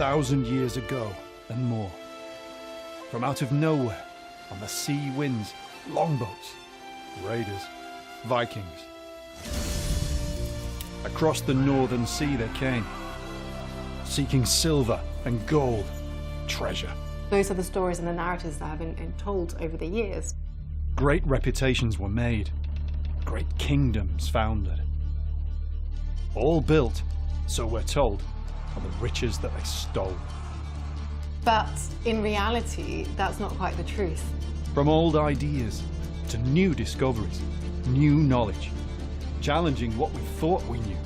1,000 years ago and more. From out of nowhere, on the sea winds, longboats, raiders, Vikings. Across the northern sea they came, seeking silver and gold, treasure. Those are the stories and the narratives that have been told over the years. Great reputations were made, great kingdoms founded. All built, so we're told, on the riches that they stole. But in reality, that's not quite the truth. From old ideas to new discoveries, new knowledge, challenging what we thought we knew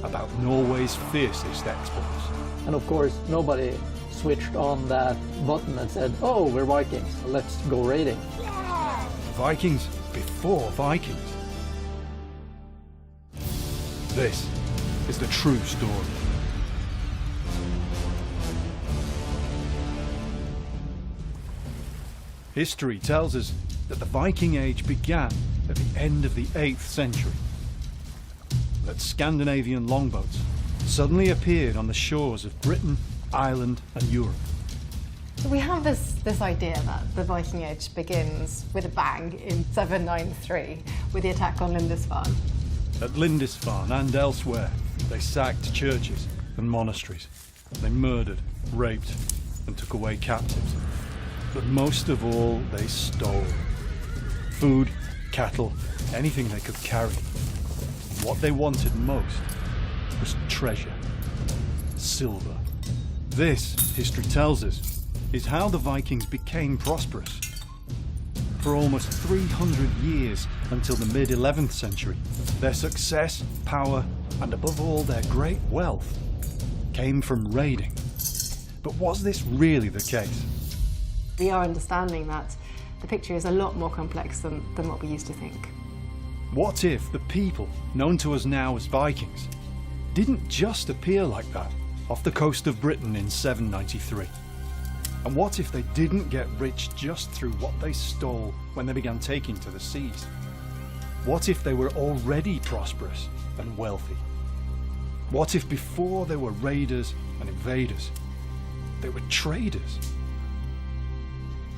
about Norway's fiercest exports. And of course, nobody switched on that button and said, oh, we're Vikings, let's go raiding. Vikings before Vikings. This is the true story. History tells us that the Viking Age began at the end of the 8th century. That Scandinavian longboats suddenly appeared on the shores of Britain, Ireland and Europe. We have this idea that the Viking Age begins with a bang in 793 with the attack on Lindisfarne. At Lindisfarne and elsewhere, they sacked churches and monasteries. They murdered, raped and took away captives. But most of all, they stole. Food, cattle, anything they could carry. What they wanted most was treasure. Silver. This, history tells us, is how the Vikings became prosperous. For almost 300 years, until the mid-11th century, their success, power, and above all their great wealth came from raiding. But was this really the case? We are understanding that the picture is a lot more complex than what we used to think. What if the people, known to us now as Vikings, didn't just appear like that off the coast of Britain in 793? And what if they didn't get rich just through what they stole when they began taking to the seas? What if they were already prosperous and wealthy? What if before they were raiders and invaders, they were traders?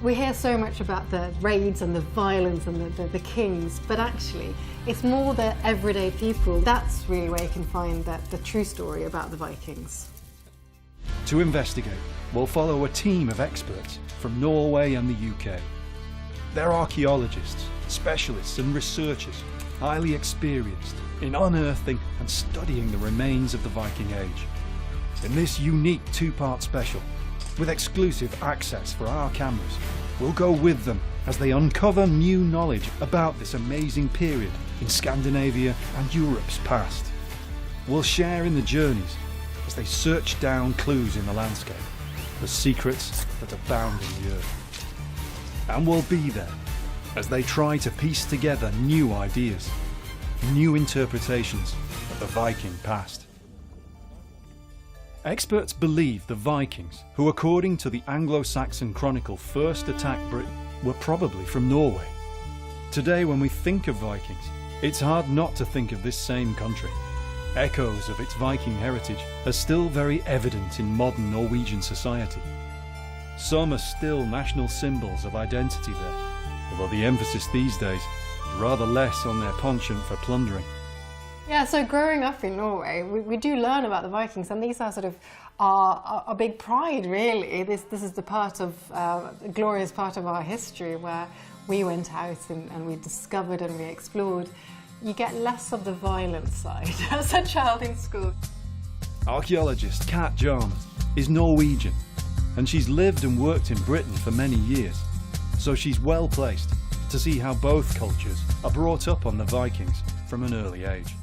We hear so much about the raids and the violence and the kings, but actually it's more the everyday people. That's really where you can find the true story about the Vikings. To investigate, we'll follow a team of experts from Norway and the UK. They're archaeologists, specialists and researchers, highly experienced in unearthing and studying the remains of the Viking Age. In this unique two-part special, with exclusive access for our cameras, we'll go with them as they uncover new knowledge about this amazing period in Scandinavia and Europe's past. We'll share in the journeys as they search down clues in the landscape, the secrets that abound in the earth. And we'll be there as they try to piece together new ideas, new interpretations of the Viking past. Experts believe the Vikings, who according to the Anglo-Saxon Chronicle first attacked Britain, were probably from Norway. Today when we think of Vikings, it's hard not to think of this same country. Echoes of its Viking heritage are still very evident in modern Norwegian society. Some are still national symbols of identity there, although the emphasis these days is rather less on their penchant for plundering. Yeah, so growing up in Norway, we do learn about the Vikings, and these are sort of our big pride, really. This is the part of, a glorious part of our history where we went out and we discovered and we explored. You get less of the violent side as a child in school. Archaeologist Kat Jarman is Norwegian, and she's lived and worked in Britain for many years, so she's well placed to see how both cultures are brought up on the Vikings from an early age.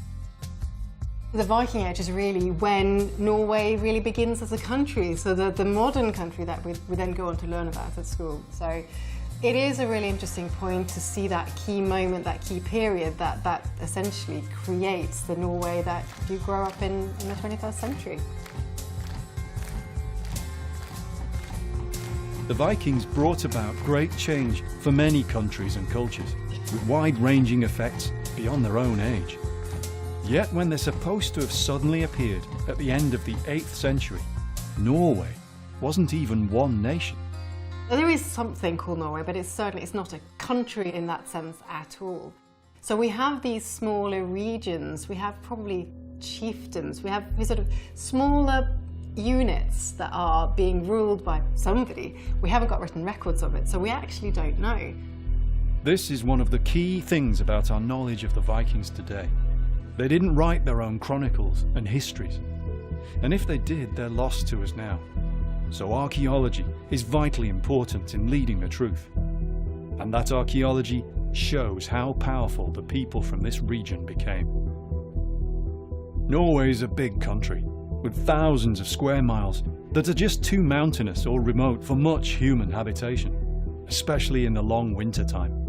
The Viking Age is really when Norway really begins as a country, so the modern country that we then go on to learn about at school. So it is a really interesting point to see that key moment, that key period that essentially creates the Norway that you grow up in the 21st century. The Vikings brought about great change for many countries and cultures, with wide-ranging effects beyond their own age. Yet when they're supposed to have suddenly appeared at the end of the 8th century, Norway wasn't even one nation. There is something called Norway, but it's not a country in that sense at all. So we have these smaller regions, we have probably chiefdoms, we have these sort of smaller units that are being ruled by somebody. We haven't got written records of it, so we actually don't know. This is one of the key things about our knowledge of the Vikings today. They didn't write their own chronicles and histories. And if they did, they're lost to us now. So archaeology is vitally important in leading the truth. And that archaeology shows how powerful the people from this region became. Norway is a big country, with thousands of square miles that are just too mountainous or remote for much human habitation, especially in the long winter time.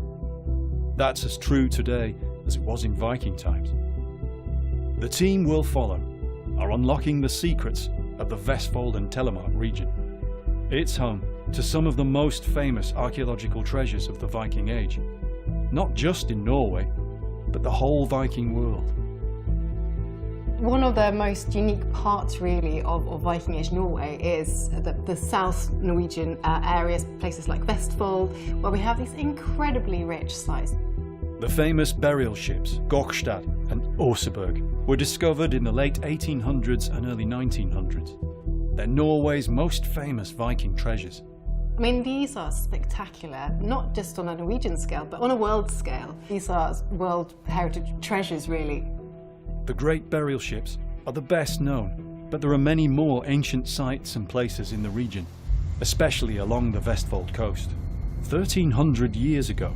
That's as true today as it was in Viking times. The team we'll follow are unlocking the secrets of the Vestfold and Telemark region. It's home to some of the most famous archaeological treasures of the Viking Age, not just in Norway, but the whole Viking world. One of the most unique parts really of Viking Age Norway is the South Norwegian areas, places like Vestfold, where we have these incredibly rich sites. The famous burial ships Gokstad and Oseberg were discovered in the late 1800s and early 1900s. They're Norway's most famous Viking treasures. I mean, these are spectacular, not just on a Norwegian scale, but on a world scale. These are World Heritage treasures, really. The great burial ships are the best known, but there are many more ancient sites and places in the region, especially along the Vestfold coast. 1300 years ago,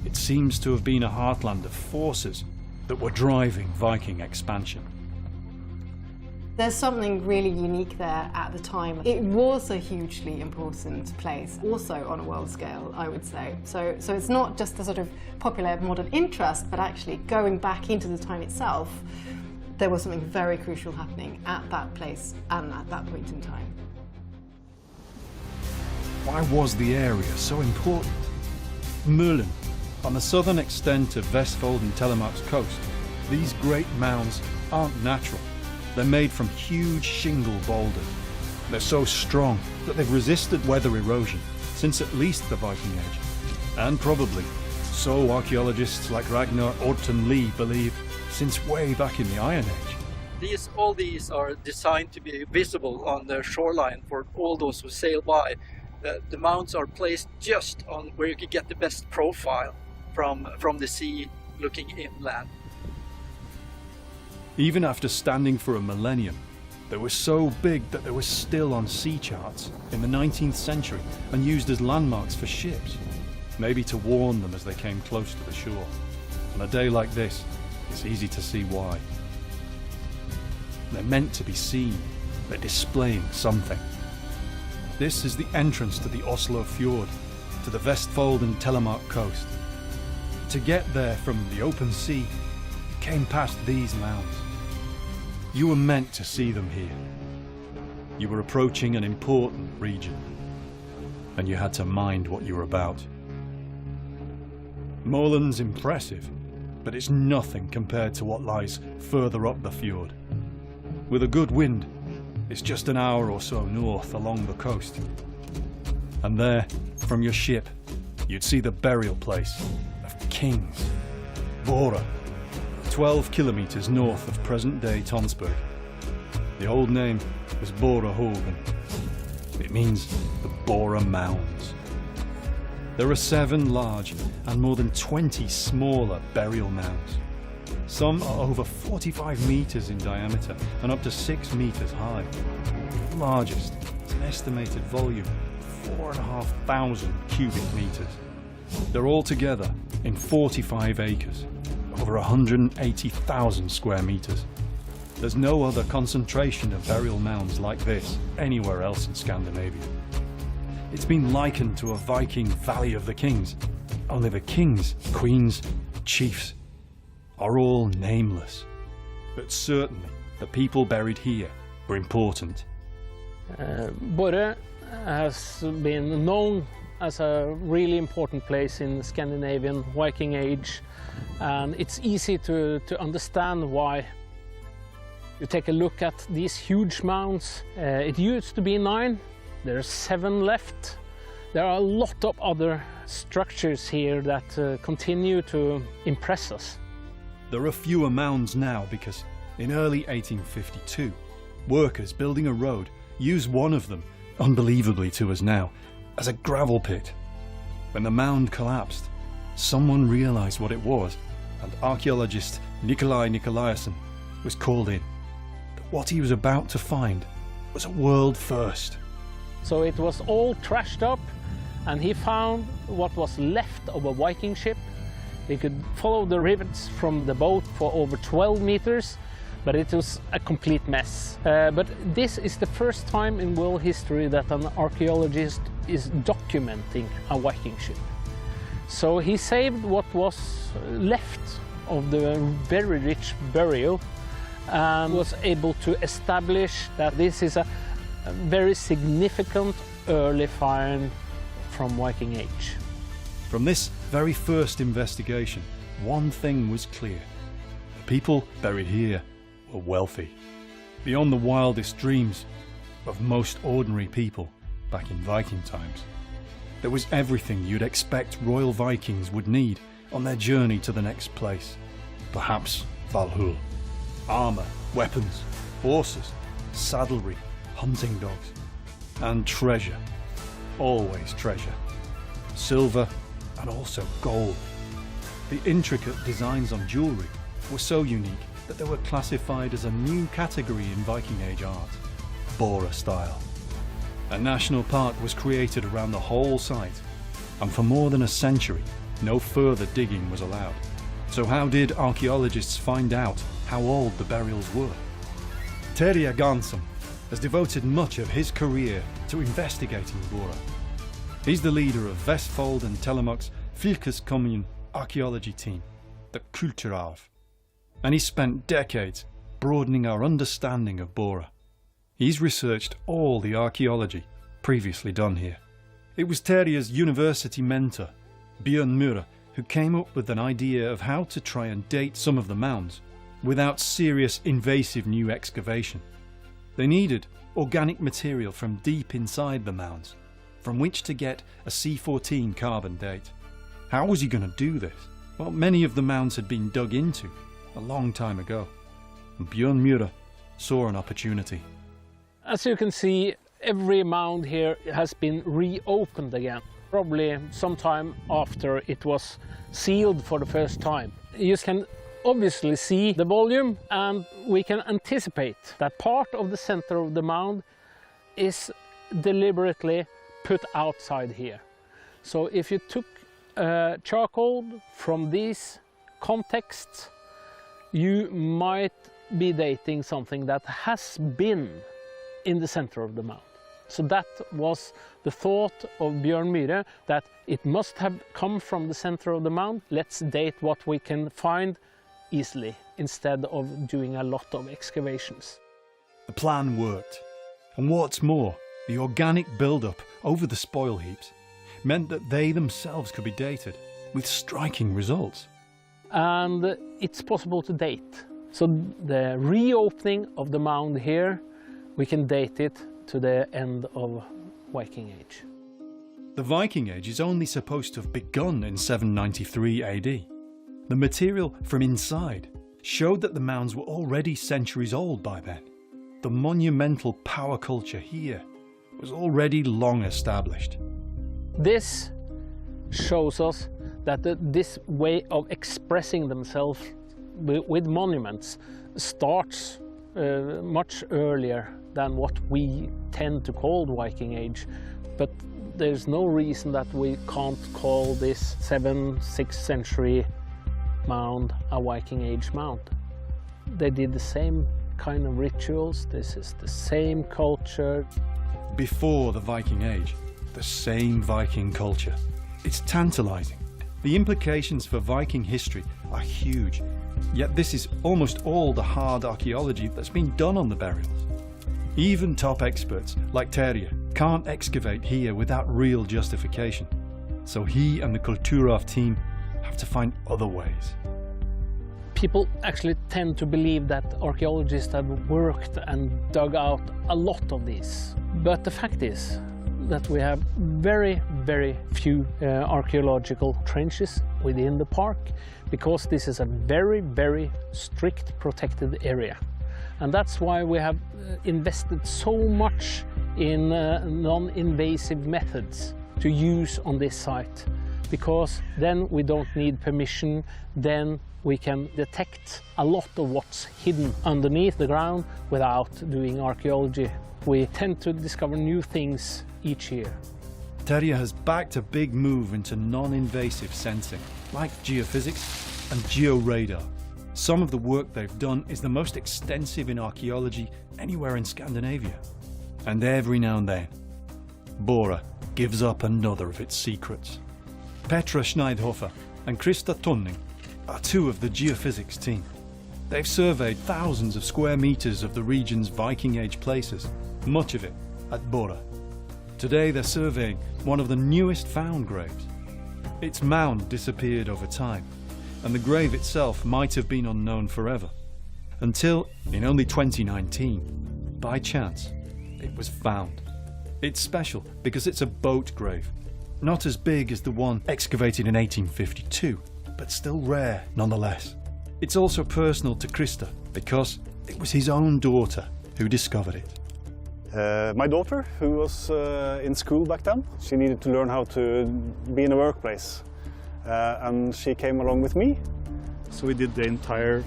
it seems to have been a heartland of forces that were driving Viking expansion. There's something really unique there at the time. It was a hugely important place, also on a world scale, I would say. So it's not just a sort of popular modern interest, but actually going back into the time itself, there was something very crucial happening at that place and at that point in time. Why was the area so important? Mølen, on the southern extent of Vestfold and Telemark's coast, these great mounds aren't natural. They're made from huge shingle boulders. They're so strong that they've resisted weather erosion since at least the Viking Age. And probably, so archaeologists like Ragnar Orton Lee believe, since way back in the Iron Age. All these are designed to be visible on the shoreline for all those who sail by. The mounds are placed just on where you can get the best profile from the sea looking inland. Even after standing for a millennium, they were so big that they were still on sea charts in the 19th century and used as landmarks for ships, maybe to warn them as they came close to the shore. On a day like this, it's easy to see why. They're meant to be seen. They're displaying something. This is the entrance to the Oslo Fjord, to the Vestfold and Telemark coast. To get there from the open sea, you came past these mounds. You were meant to see them here. You were approaching an important region, and you had to mind what you were about. Mølen's impressive, but it's nothing compared to what lies further up the fjord. With a good wind, it's just an hour or so north along the coast. And there, from your ship, you'd see the burial place of kings, Bora, 12 kilometers north of present-day Tonsberg. The old name was Bora Hogen. It means the Bora Mounds. There are 7 large and more than 20 smaller burial mounds. Some are over 45 meters in diameter and up to 6 meters high. The largest is an estimated volume of 4,500 cubic meters. They're all together in 45 acres, over 180,000 square meters. There's no other concentration of burial mounds like this anywhere else in Scandinavia. It's been likened to a Viking Valley of the Kings, only the kings, queens, chiefs are all nameless. But certainly the people buried here were important. Bora has been known as a really important place in the Scandinavian Viking Age, and it's easy to understand why. You take a look at these huge mounds. It used to be 9, There are 7 left. There are a lot of other structures here that continue to impress us. There are fewer mounds now because in early 1852, workers building a road used one of them, unbelievably to us now, as a gravel pit. When the mound collapsed, someone realized what it was, and archaeologist Nikolai Nikolaisen was called in. But what he was about to find was a world first. So it was all trashed up, and he found what was left of a Viking ship. He could follow the rivets from the boat for over 12 meters, but it was a complete mess. But this is the first time in world history that an archaeologist is documenting a Viking ship. So he saved what was left of the very rich burial and was able to establish that this is a very significant early find from Viking Age. From this very first investigation, one thing was clear. The people buried here were wealthy, beyond the wildest dreams of most ordinary people back in Viking times. There was everything you'd expect royal Vikings would need on their journey to the next place. Perhaps Valhalla. Armour, weapons, horses, saddlery, hunting dogs, and treasure. Always treasure. Silver and also gold. The intricate designs on jewellery were so unique that they were classified as a new category in Viking Age art, Bora style. A national park was created around the whole site, and for more than a century, no further digging was allowed. So how did archaeologists find out how old the burials were? Terje Gansson has devoted much of his career to investigating Bora. He's the leader of Vestfold and Telemark's Fylkeskommun archaeology team, the Kulturarv, and he's spent decades broadening our understanding of Bora. He's researched all the archaeology previously done here. It was Terje's university mentor, Bjørn Myhre, who came up with an idea of how to try and date some of the mounds without serious invasive new excavation. They needed organic material from deep inside the mounds, from which to get a C14 carbon date. How was he going to do this? Well, many of the mounds had been dug into a long time ago, and Bjørn Myhre saw an opportunity. As you can see, every mound here has been reopened again, probably sometime after it was sealed for the first time. You can obviously see the volume, and we can anticipate that part of the center of the mound is deliberately put outside here. So if you took charcoal from these contexts, you might be dating something that has been in the center of the mound. So that was the thought of Bjørn Myhre, that it must have come from the center of the mound. Let's date what we can find easily instead of doing a lot of excavations. The plan worked. And what's more, the organic build-up over the spoil heaps meant that they themselves could be dated with striking results. And it's possible to date. So the reopening of the mound here, we can date it to the end of Viking Age. The Viking Age is only supposed to have begun in 793 AD. The material from inside showed that the mounds were already centuries old by then. The monumental power culture here was already long established. This shows us that this way of expressing themselves with monuments starts much earlier than what we tend to call the Viking Age. But there's no reason that we can't call this 7th, 6th century mound a Viking Age mound. They did the same kind of rituals, this is the same culture. Before the Viking Age, the same Viking culture. It's tantalizing. The implications for Viking history are huge, yet this is almost all the hard archaeology that's been done on the burials. Even top experts like Terje can't excavate here without real justification, so he and the Kulturarv team have to find other ways. People actually tend to believe that archaeologists have worked and dug out a lot of these. But the fact is that we have very, very few archaeological trenches within the park, because this is a very, very strict protected area. And that's why we have invested so much in non-invasive methods to use on this site, because then we don't need permission, then we can detect a lot of what's hidden underneath the ground without doing archaeology. We tend to discover new things each year. Terje has backed a big move into non-invasive sensing, like geophysics and georadar. Some of the work they've done is the most extensive in archaeology anywhere in Scandinavia. And every now and then, Bora gives up another of its secrets. Petra Schneidhofer and Krista Tonning are two of the geophysics team. They've surveyed thousands of square meters of the region's Viking Age places, much of it at Bora. Today they're surveying one of the newest found graves. Its mound disappeared over time, and the grave itself might have been unknown forever, until in only 2019, by chance, it was found. It's special because it's a boat grave, not as big as the one excavated in 1852, but still rare nonetheless. It's also personal to Krista because it was his own daughter who discovered it. My daughter, who was in school back then, she needed to learn how to be in a workplace, and she came along with me. So we did the entire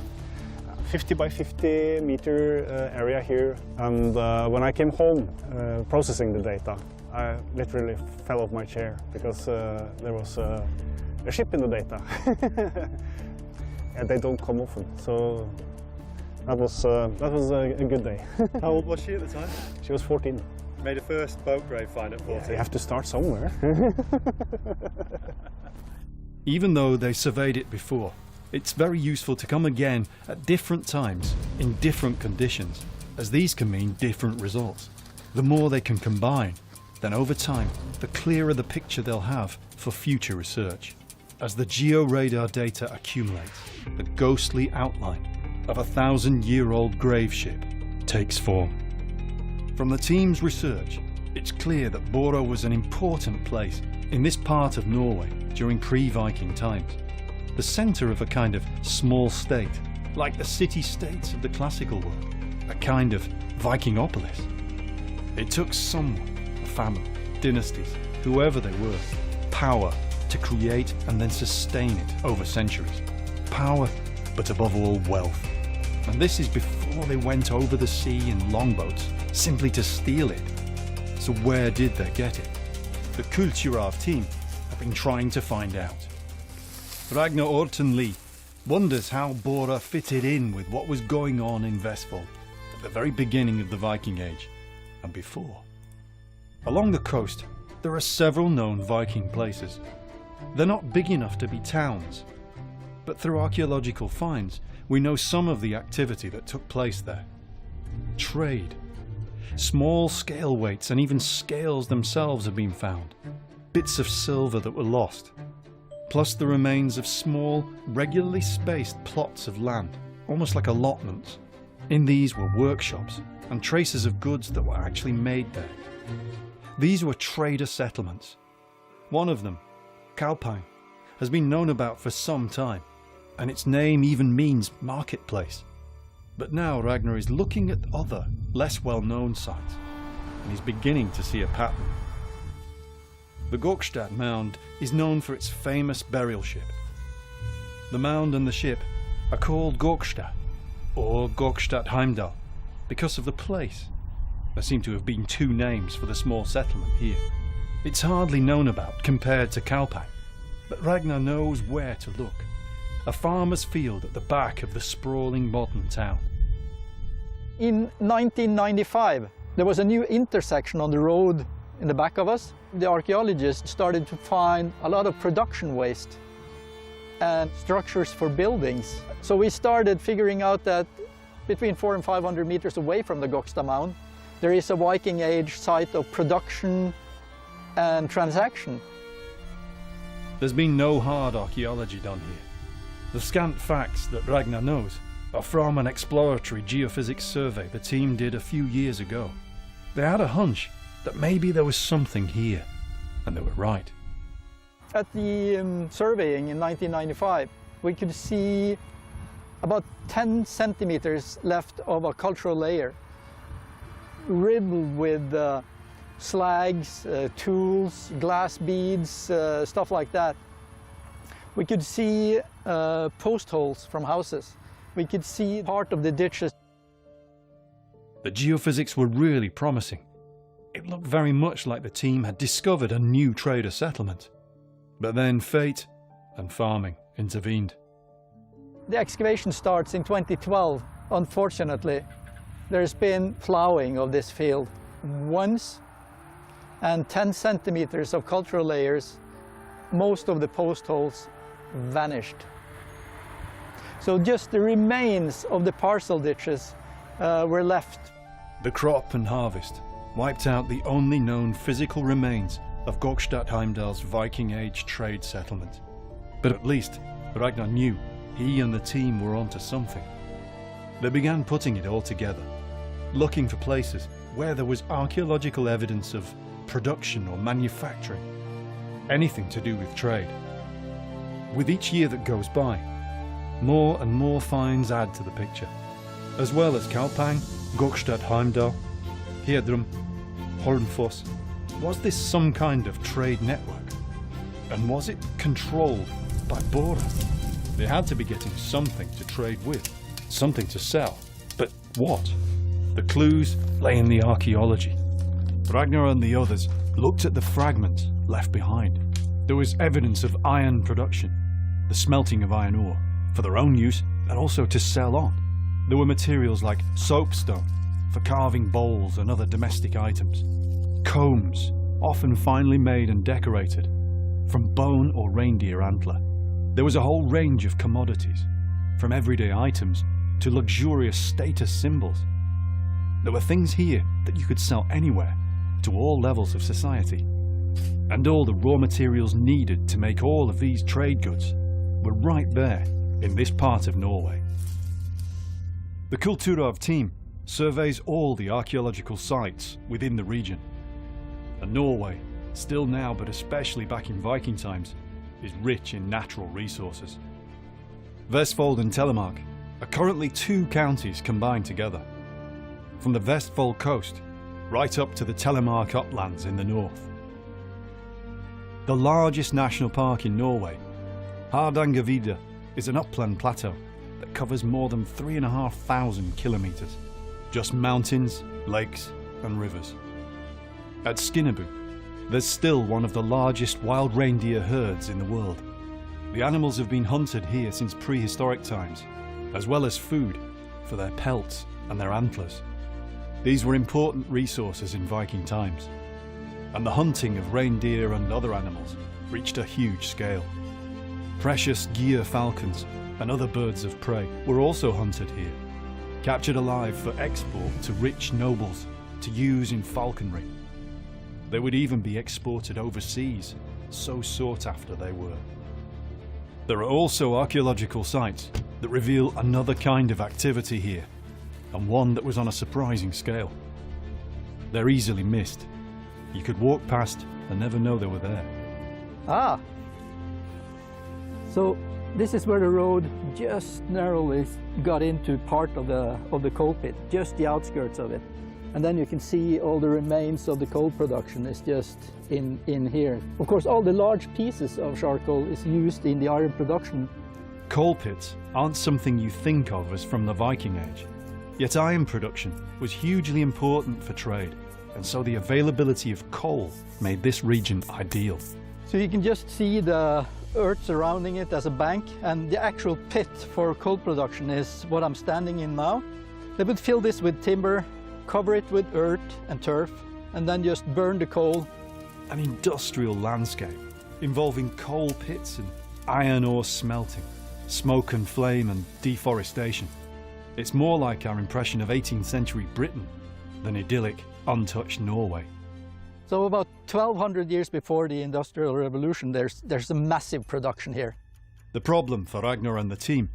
50 by 50 meter area here, and when I came home processing the data, I literally fell off my chair because there was a ship in the data. And they don't come often, so that was a good day. How old was she at the time? She was 14. Made a first boat grave find at 14. Yeah, you have to start somewhere. Even though they surveyed it before, it's very useful to come again at different times, in different conditions, as these can mean different results. The more they can combine, then over time, the clearer the picture they'll have for future research. As the georadar data accumulates, the ghostly outline of a 1,000-year-old grave ship takes form. From the team's research, it's clear that Bora was an important place in this part of Norway during pre-Viking times, the centre of a kind of small state, like the city-states of the classical world, a kind of Vikingopolis. It took someone, a family, dynasties, whoever they were, power to create and then sustain it over centuries. Power, but above all wealth. And this is before they went over the sea in longboats simply to steal it. So where did they get it? The Kulturarv team have been trying to find out. Ragnar Orton Lee wonders how Bora fitted in with what was going on in Vestfold at the very beginning of the Viking Age and before. Along the coast, there are several known Viking places. They're not big enough to be towns, but through archaeological finds, we know some of the activity that took place there. Trade. Small scale weights and even scales themselves have been found. Bits of silver that were lost. Plus the remains of small, regularly spaced plots of land, almost like allotments. In these were workshops and traces of goods that were actually made there. These were trader settlements. One of them, Kaupang, has been known about for some time, and its name even means marketplace. But now Ragnar is looking at other, less well-known sites, and he's beginning to see a pattern. The Gokstad mound is known for its famous burial ship. The mound and the ship are called Gokstad, or Gokstad Heimdal, because of the place. There seem to have been two names for the small settlement here. It's hardly known about compared to Kaupang, but Ragnar knows where to look. A farmer's field at the back of the sprawling modern town. In 1995, there was a new intersection on the road in the back of us. The archaeologists started to find a lot of production waste and structures for buildings. So we started figuring out that between 400 and 500 meters away from the Gokstad Mound, there is a Viking Age site of production and transaction. There's been no hard archaeology done here. The scant facts that Ragnar knows are from an exploratory geophysics survey the team did a few years ago. They had a hunch that maybe there was something here, and they were right. At the surveying in 1995, we could see about 10 centimeters left of a cultural layer, riddled with slags, tools, glass beads, stuff like that. We could see post holes from houses. We could see part of the ditches. The geophysics were really promising. It looked very much like the team had discovered a new trader settlement. But then fate and farming intervened. The excavation starts in 2012. Unfortunately, there's been ploughing of this field once, and 10 centimeters of cultural layers, most of the post holes vanished. So just the remains of the parcel ditches were left. The crop and harvest wiped out the only known physical remains of Gokstad Heimdal's Viking Age trade settlement. But at least Ragnar knew he and the team were onto something. They began putting it all together, looking for places where there was archaeological evidence of production or manufacturing, anything to do with trade. With each year that goes by, more and more finds add to the picture, as well as Kalpang, Gokstad Heimdal, Hedrum, Hornfoss. Was this some kind of trade network? And was it controlled by Bora? They had to be getting something to trade with, something to sell. But what? The clues lay in the archaeology. Ragnar and the others looked at the fragments left behind. There was evidence of iron production, the smelting of iron ore, for their own use and also to sell on. There were materials like soapstone for carving bowls and other domestic items, combs, often finely made and decorated, from bone or reindeer antler. There was a whole range of commodities, from everyday items to luxurious status symbols. There were things here that you could sell anywhere, to all levels of society. And all the raw materials needed to make all of these trade goods were right there in this part of Norway. The Kulturarv team surveys all the archaeological sites within the region. And Norway, still now but especially back in Viking times, is rich in natural resources. Vestfold and Telemark are currently 2 counties combined together. From the Vestfold coast, right up to the Telemark uplands in the north. The largest national park in Norway, Hardangervidda, is an upland plateau that covers more than 3,500 kilometers. Just mountains, lakes and rivers. At Skinnebu, there's still one of the largest wild reindeer herds in the world. The animals have been hunted here since prehistoric times, as well as food for their pelts and their antlers. These were important resources in Viking times, and the hunting of reindeer and other animals reached a huge scale. Precious gyr falcons and other birds of prey were also hunted here, captured alive for export to rich nobles to use in falconry. They would even be exported overseas, so sought after they were. There are also archaeological sites that reveal another kind of activity here, and one that was on a surprising scale. They're easily missed. You could walk past and never know they were there. Ah! So this is where the road just narrowly got into part of the coal pit, just the outskirts of it. And then you can see all the remains of the coal production is just in here. Of course, all the large pieces of charcoal is used in the iron production. Coal pits aren't something you think of as from the Viking Age. Yet iron production was hugely important for trade, and so the availability of coal made this region ideal. So you can just see the earth surrounding it as a bank, and the actual pit for coal production is what I'm standing in now. They would fill this with timber, cover it with earth and turf, and then just burn the coal. An industrial landscape involving coal pits and iron ore smelting, smoke and flame and deforestation. It's more like our impression of 18th century Britain than idyllic, untouched Norway. So about 1200 years before the Industrial Revolution, there's a massive production here. The problem for Ragnar and the team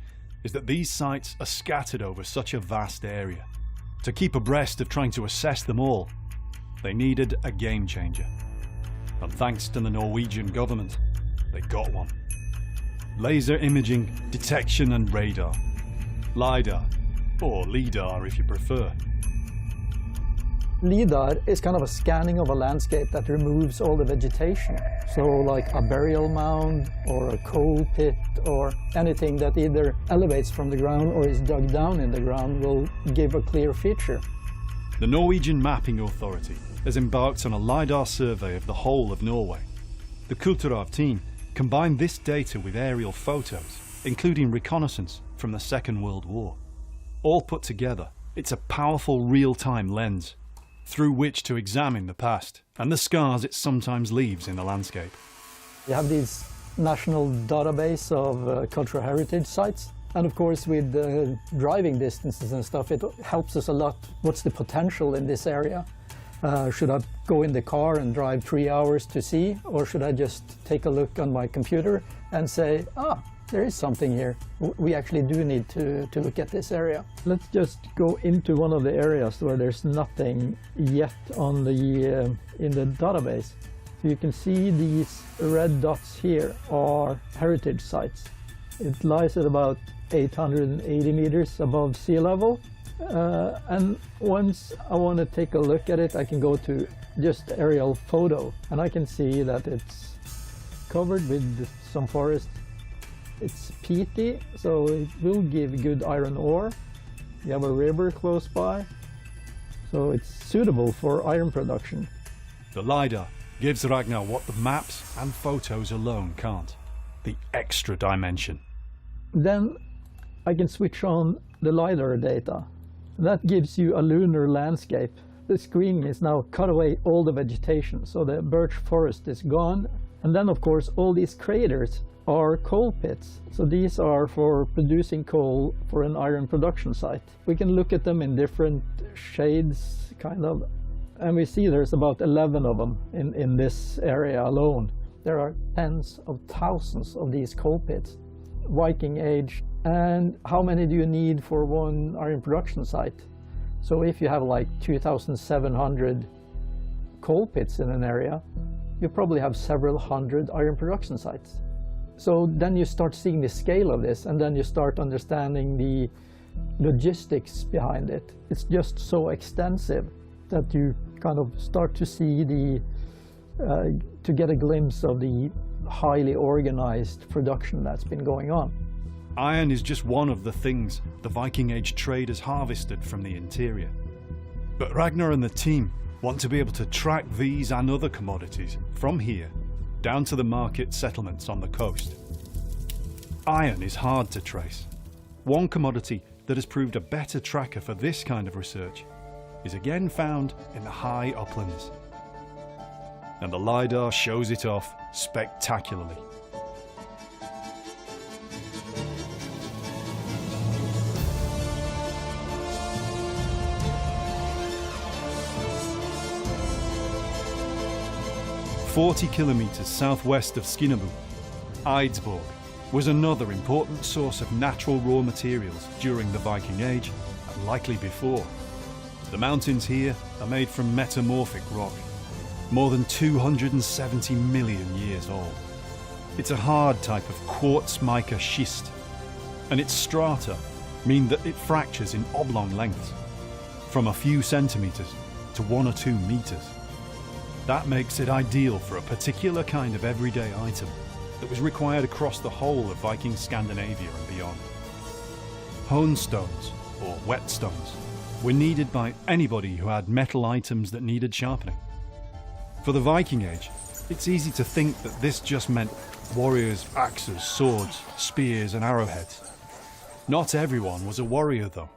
is that these sites are scattered over such a vast area. To keep abreast of trying to assess them all, They needed a game changer. And thanks to the Norwegian government, they got one. Laser imaging, detection and radar. LiDAR, or LIDAR if you prefer. LIDAR is kind of a scanning of a landscape that removes all the vegetation. So like a burial mound or a coal pit or anything that either elevates from the ground or is dug down in the ground will give a clear feature. The Norwegian Mapping Authority has embarked on a LiDAR survey of the whole of Norway. The Kulturarv team combined this data with aerial photos, including reconnaissance from the Second World War. All put together, it's a powerful real-time lens through which to examine the past and the scars it sometimes leaves in the landscape. We have this national database of cultural heritage sites. And of course, with driving distances and stuff, it helps us a lot. What's the potential in this area? Should I go in the car and drive 3 hours to see? Or should I just take a look on my computer and say, there is something here. We actually do need to look at this area. Let's just go into one of the areas where there's nothing yet on the in the database. So you can see these red dots here are heritage sites. It lies at about 880 meters above sea level. And once I want to take a look at it, I can go to just aerial photo and I can see that it's covered with some forest. It's peaty, so it will give good iron ore. You have a river close by, so it's suitable for iron production. The LiDAR gives Ragnar what the maps and photos alone can't, the extra dimension. Then I can switch on the LiDAR data. That gives you a lunar landscape. The screen is now cut away all the vegetation, so the birch forest is gone. And then of course all these craters are coal pits. So these are for producing coal for an iron production site. We can look at them in different shades, kind of, and we see there's about 11 of them in this area alone. There are tens of thousands of these coal pits. Viking Age. And how many do you need for one iron production site? So if you have like 2,700 coal pits in an area, you probably have several hundred iron production sites. So then you start seeing the scale of this, and then you start understanding the logistics behind it. It's just so extensive that you kind of start to see to get a glimpse of the highly organized production that's been going on. Iron is just one of the things the Viking Age traders harvested from the interior. But Ragnar and the team want to be able to track these and other commodities from here down to the market settlements on the coast. Iron is hard to trace. One commodity that has proved a better tracker for this kind of research is again found in the high uplands. And the LiDAR shows it off spectacularly. "40 kilometers southwest of Skinnebo, Eidsborg was another important source of natural raw materials during the Viking Age and likely before. The mountains here are made from metamorphic rock, more than 270 million years old. It's a hard type of quartz mica schist, and its strata mean that it fractures in oblong lengths, from a few centimeters to 1 or 2 meters. That makes it ideal for a particular kind of everyday item that was required across the whole of Viking Scandinavia and beyond. Hone stones, or whetstones, were needed by anybody who had metal items that needed sharpening. For the Viking Age, it's easy to think that this just meant warriors' axes, swords, spears and arrowheads. Not everyone was a warrior though,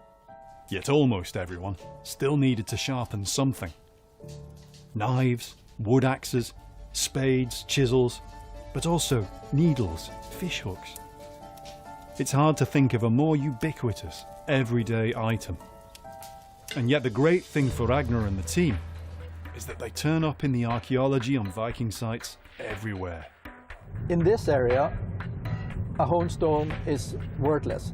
yet almost everyone still needed to sharpen something. Knives, wood axes, spades, chisels, but also needles, fish hooks. It's hard to think of a more ubiquitous, everyday item. And yet the great thing for Ragnar and the team is that they turn up in the archaeology on Viking sites everywhere. In this area, a hone stone is worthless.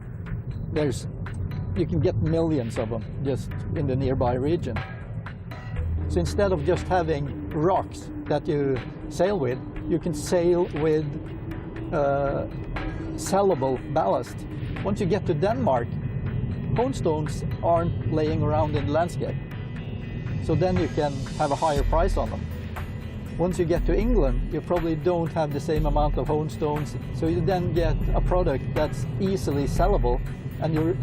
You can get millions of them just in the nearby region. So instead of just having rocks that you sail with, you can sail with sellable ballast. Once you get to Denmark, hone stones aren't laying around in the landscape. So then you can have a higher price on them. Once you get to England, you probably don't have the same amount of hone stones, so you then get a product that's easily sellable, and you're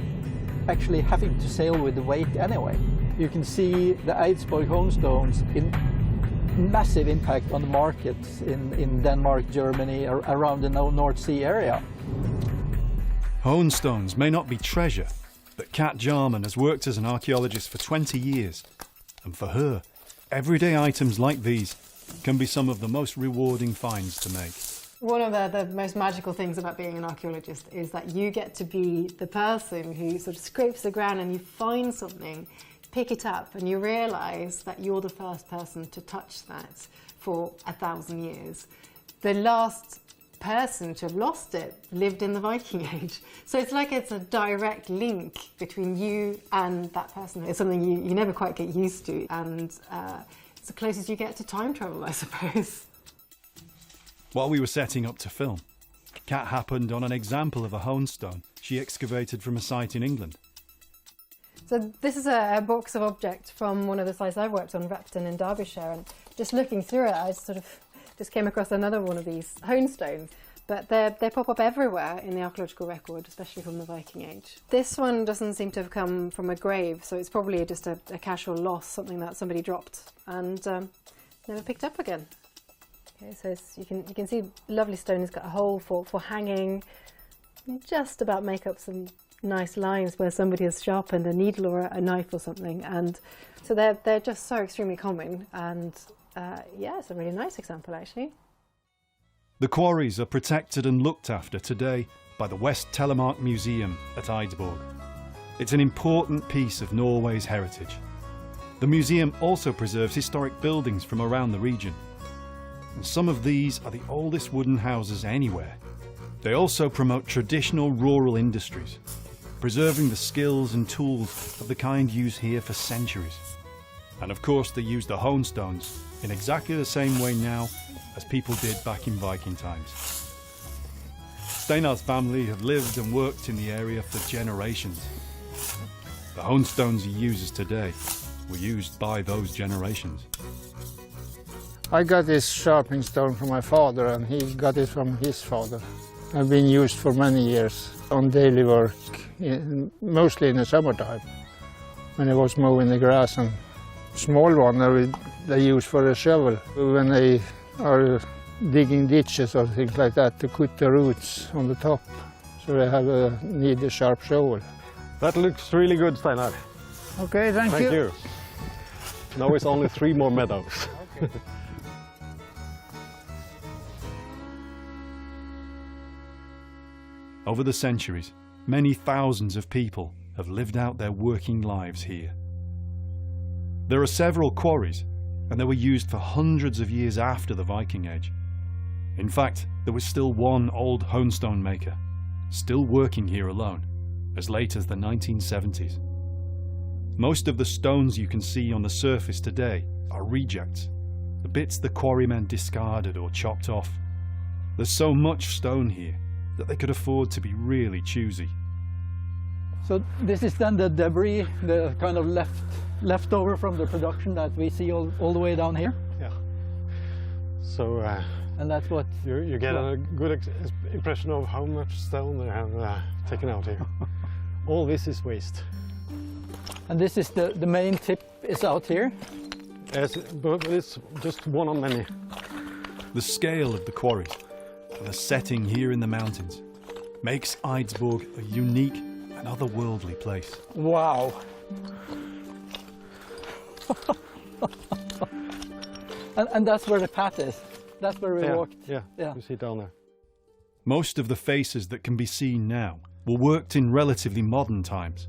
actually having to sail with the weight anyway. You can see the Eidsborg hone stones in massive impact on the markets in Denmark, Germany, or around the North Sea area. Hone stones may not be treasure, but Kat Jarman has worked as an archaeologist for 20 years. And for her, everyday items like these can be some of the most rewarding finds to make. One of the most magical things about being an archaeologist is that you get to be the person who sort of scrapes the ground and you find something, pick it up, and you realise that you're the first person to touch that for 1,000 years. The last person to have lost it lived in the Viking Age. So it's like it's a direct link between you and that person. It's something you never quite get used to, and it's the closest you get to time travel, I suppose. While we were setting up to film, Kat happened on an example of a hone stone she excavated from a site in England. So this is a box of objects from one of the sites I've worked on, Repton in Derbyshire, and just looking through it, I just came across another one of these hone stones. But they pop up everywhere in the archaeological record, especially from the Viking Age. This one doesn't seem to have come from a grave, so it's probably just a casual loss, something that somebody dropped and never picked up again. Okay, so you can see lovely stone has got a hole for hanging, just about make up some nice lines where somebody has sharpened a needle or a knife or something, and so they're just so extremely common, and yeah, it's a really nice example actually. The quarries are protected and looked after today by the West Telemark Museum at Eidsborg. It's an important piece of Norway's heritage. The museum also preserves historic buildings from around the region. And some of these are the oldest wooden houses anywhere. They also promote traditional rural industries, preserving the skills and tools of the kind used here for centuries. And of course they use the hone stones in exactly the same way now as people did back in Viking times. Steinar's family have lived and worked in the area for generations. The hone stones he uses today were used by those generations. I got this sharpening stone from my father, and he got it from his father. I've been used for many years on daily work, mostly in the summertime, when I was mowing the grass. And small one they use for a shovel when they are digging ditches or things like that, to cut the roots on the top, so they need a sharp shovel. That looks really good, Steinar. Okay, thank you. Now it's only 3 more meadows. Okay. Over the centuries, many thousands of people have lived out their working lives here. There are several quarries, and they were used for hundreds of years after the Viking Age. In fact, there was still one old hone stone maker, still working here alone, as late as the 1970s. Most of the stones you can see on the surface today are rejects, the bits the quarrymen discarded or chopped off. There's so much stone here that they could afford to be really choosy. So this is then the debris, the kind of leftover from the production that we see all the way down here. Yeah. So And that's what you get a good impression of how much stone they have taken out here. All this is waste. And this is the main tip is out here. Yes, but it's just one of many. The scale of the quarries and the setting here in the mountains makes Eidsborg a unique and otherworldly place. Wow. and that's where the path is. That's where we walked. Yeah, you see down there. Most of the faces that can be seen now were worked in relatively modern times.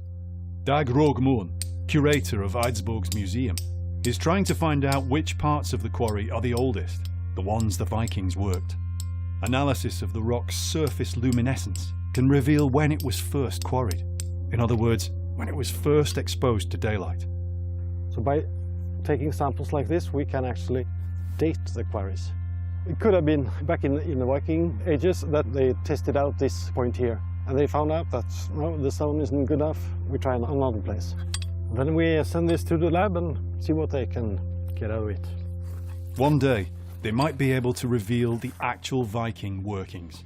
Dag Rogmoen, curator of Eidsborg's museum, is trying to find out which parts of the quarry are the oldest, the ones the Vikings worked. Analysis of the rock's surface luminescence can reveal when it was first quarried. In other words, when it was first exposed to daylight. So by taking samples like this, we can actually date the quarries. It could have been back in the Viking ages that they tested out this point here. And they found out that, no, the stone isn't good enough, we try another place. Then we send this to the lab and see what they can get out of it. One day, they might be able to reveal the actual Viking workings.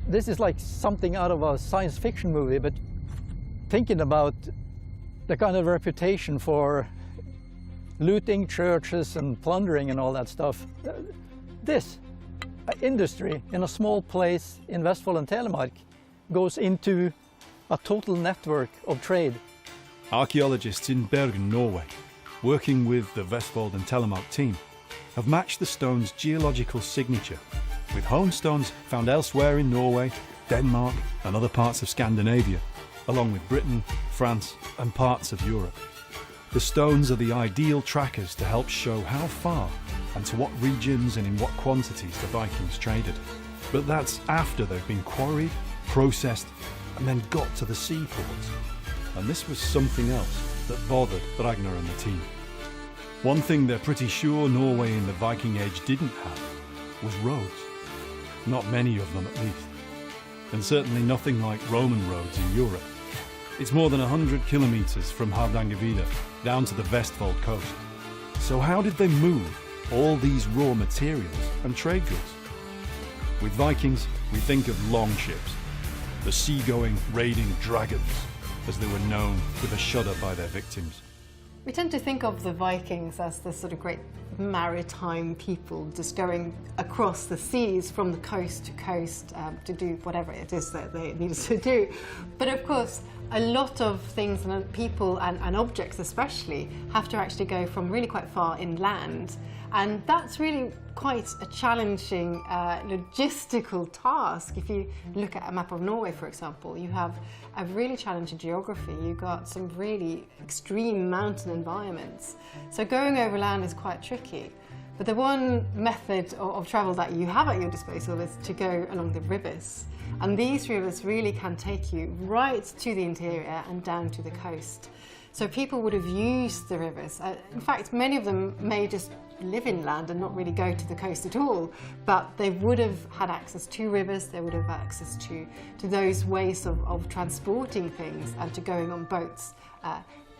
This is like something out of a science fiction movie, but thinking about the kind of reputation for looting churches and plundering and all that stuff. This industry in a small place in Vestfold and Telemark goes into a total network of trade. Archaeologists in Bergen, Norway, working with the Vestfold and Telemark team, have matched the stone's geological signature with home stones found elsewhere in Norway, Denmark and other parts of Scandinavia, along with Britain, France and parts of Europe. The stones are the ideal trackers to help show how far and to what regions and in what quantities the Vikings traded. But that's after they've been quarried, processed and then got to the seaports. And this was something else that bothered Ragnar and the team. One thing they're pretty sure Norway in the Viking Age didn't have was roads. Not many of them at least. And certainly nothing like Roman roads in Europe. It's more than 100 kilometres from Hardangervidda down to the Vestfold coast. So how did they move all these raw materials and trade goods? With Vikings, we think of long ships, the sea-going, raiding dragons, as they were known with a shudder by their victims. We tend to think of the Vikings as the sort of great maritime people just going across the seas from the coast to coast to do whatever it is that they needed to do. But of course, a lot of things and people and objects especially have to actually go from really quite far inland. And that's really quite a challenging logistical task. If you look at a map of Norway, for example, you have a really challenging geography. You've got some really extreme mountain environments. So going over land is quite tricky. But the one method of travel that you have at your disposal is to go along the rivers. And these rivers really can take you right to the interior and down to the coast. So people would have used the rivers. In fact, many of them may just live inland and not really go to the coast at all, but they would have had access to rivers, they would have access to those ways of transporting things and to going on boats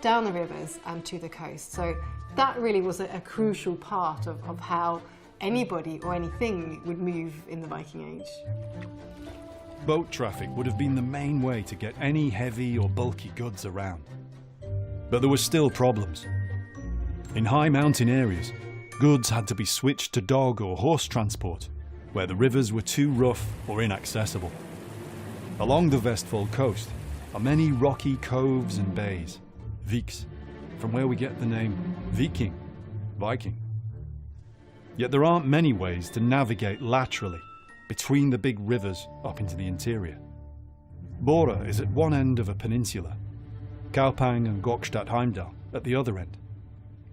down the rivers and to the coast. So that really was a crucial part of how anybody or anything would move in the Viking Age. Boat traffic would have been the main way to get any heavy or bulky goods around. But there were still problems. In high mountain areas, goods had to be switched to dog or horse transport, where the rivers were too rough or inaccessible. Along the Vestfold coast are many rocky coves and bays, viks, from where we get the name Viking, Viking. Yet there aren't many ways to navigate laterally between the big rivers up into the interior. Bora is at one end of a peninsula, Kaupang and Gokstad Heimdal at the other end.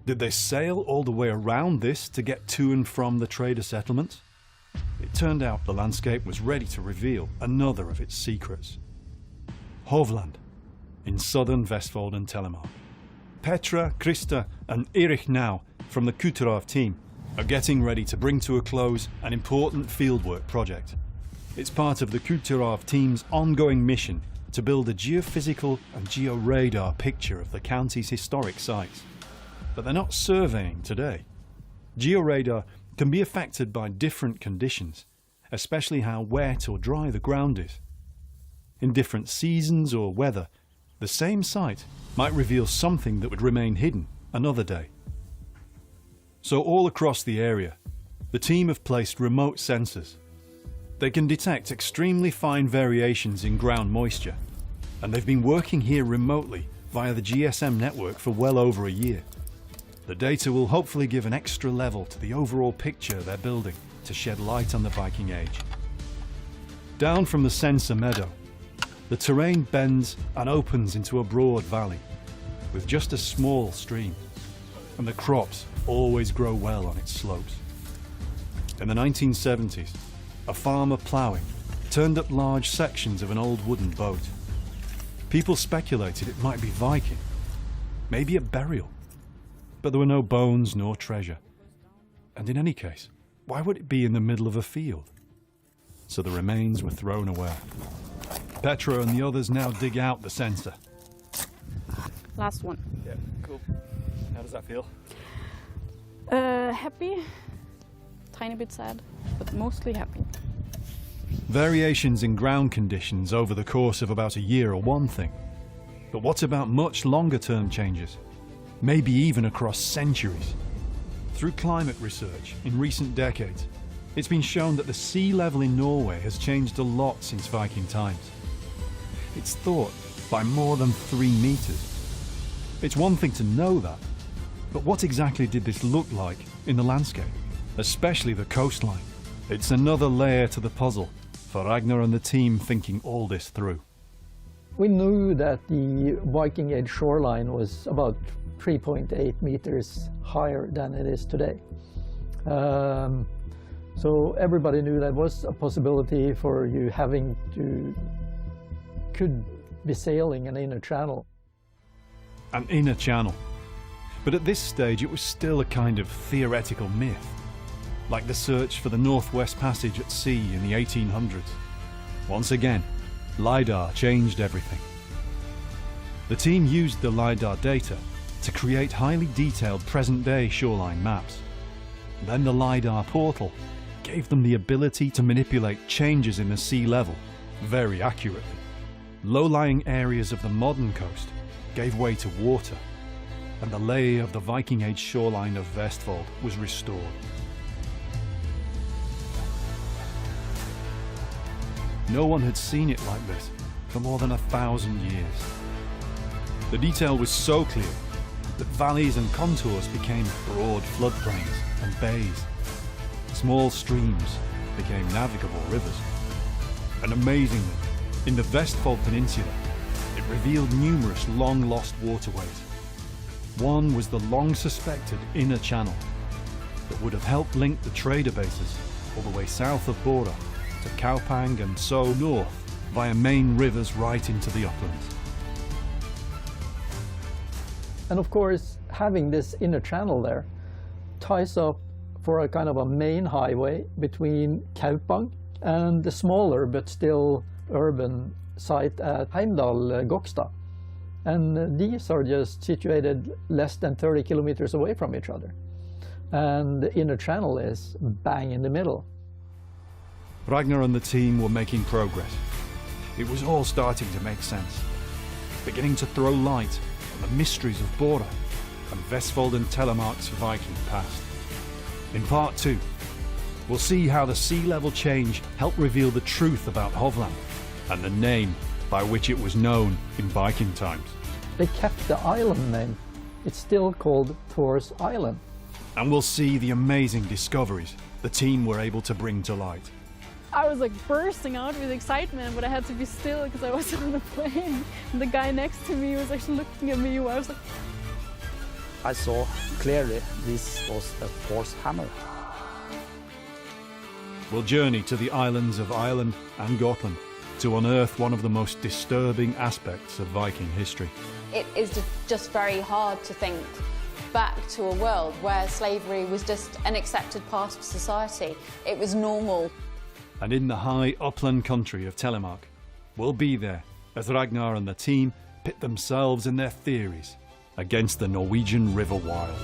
Did they sail all the way around this to get to and from the trader settlements? It turned out the landscape was ready to reveal another of its secrets. Hovland, in southern Vestfold and Telemark. Petra, Krista and Erich now from the Kuterov team are getting ready to bring to a close an important fieldwork project. It's part of the Kuterov team's ongoing mission to build a geophysical and georadar picture of the county's historic sites. But they're not surveying today. Georadar can be affected by different conditions, especially how wet or dry the ground is. In different seasons or weather, the same site might reveal something that would remain hidden another day. So all across the area, the team have placed remote sensors. They can detect extremely fine variations in ground moisture, and they've been working here remotely via the GSM network for well over a year. The data will hopefully give an extra level to the overall picture they're building to shed light on the Viking Age. Down from the sensor meadow, the terrain bends and opens into a broad valley with just a small stream, and the crops always grow well on its slopes. In the 1970s, a farmer ploughing turned up large sections of an old wooden boat. People speculated it might be Viking, maybe a burial, but there were no bones nor treasure. And in any case, why would it be in the middle of a field? So the remains were thrown away. Petra and the others now dig out the sensor. Last one. Yeah, cool. How does that feel? Happy, tiny bit sad, but mostly happy. Variations in ground conditions over the course of about a year are one thing. But what about much longer term changes? Maybe even across centuries? Through climate research in recent decades, it's been shown that the sea level in Norway has changed a lot since Viking times. It's thought by more than 3 meters. It's one thing to know that, but what exactly did this look like in the landscape, especially the coastline? It's another layer to the puzzle for Ragnar and the team thinking all this through. We knew that the Viking Age shoreline was about 3.8 meters higher than it is today. So everybody knew that was a possibility for you could be sailing an inner channel. An inner channel. But at this stage it was still a kind of theoretical myth, like the search for the Northwest Passage at sea in the 1800s. Once again, LiDAR changed everything. The team used the LiDAR data to create highly detailed present-day shoreline maps. Then the LiDAR portal gave them the ability to manipulate changes in the sea level very accurately. Low-lying areas of the modern coast gave way to water, and the lay of the Viking Age shoreline of Vestfold was restored. No one had seen it like this for more than 1,000 years. The detail was so clear that valleys and contours became broad floodplains and bays. Small streams became navigable rivers. And amazingly, in the Vestfold Peninsula, it revealed numerous long-lost waterways. One was the long-suspected inner channel that would have helped link the trader bases all the way south of Bora to Kaupang and so north via main rivers right into the uplands. And of course, having this inner channel there ties up for a kind of a main highway between Kaupang and the smaller but still urban site at Heimdal Gokstad. And these are just situated less than 30 kilometers away from each other. And the inner channel is bang in the middle. Ragnar and the team were making progress. It was all starting to make sense, beginning to throw light on the mysteries of Bora and Vestfold and Telemark's Viking past. In part 2, we'll see how the sea level change helped reveal the truth about Hovland and the name by which it was known in Viking times. They kept the island name. It's still called Thor's Island. And we'll see the amazing discoveries the team were able to bring to light. I was like bursting out with excitement, but I had to be still because I was on the plane. And the guy next to me was actually looking at me while I was like... I saw clearly this was a Thor's hammer. We'll journey to the islands of Ireland and Gotland to unearth one of the most disturbing aspects of Viking history. It is just very hard to think back to a world where slavery was just an accepted part of society. It was normal. And in the high upland country of Telemark, we'll be there as Ragnar and the team pit themselves and their theories against the Norwegian River Wild.